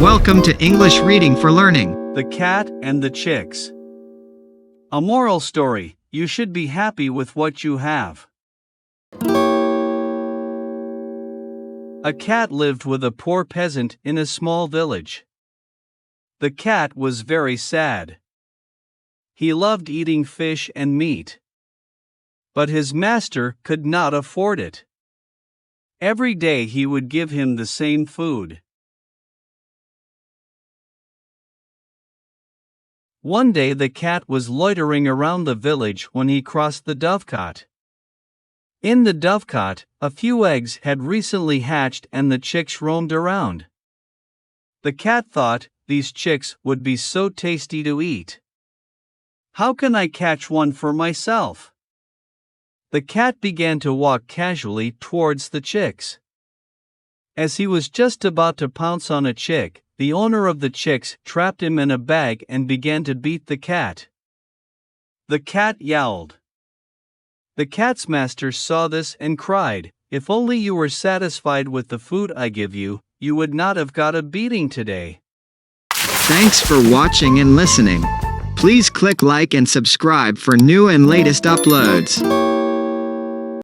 Welcome to English Reading for Learning. The Cat and the Chicks. A moral story: you should be happy with what you have. A cat lived with a poor peasant in a small village. The cat was very sad. He loved eating fish and meat. But his master could not afford it. Every day he would give him the same food. One day the cat was loitering around the village when he crossed the dovecot. In the dovecot, a few eggs had recently hatched and the chicks roamed around. The cat thought, these chicks would be so tasty to eat. How can I catch one for myself? The cat began to walk casually towards the chicks. As he was just about to pounce on a chick, the owner of the chicks trapped him in a bag and began to beat the cat. The cat yowled. The cat's master saw this and cried, "If only you were satisfied with the food I give you, you would not have got a beating today." Thanks for watching and listening. Please click like and subscribe for new and latest uploads.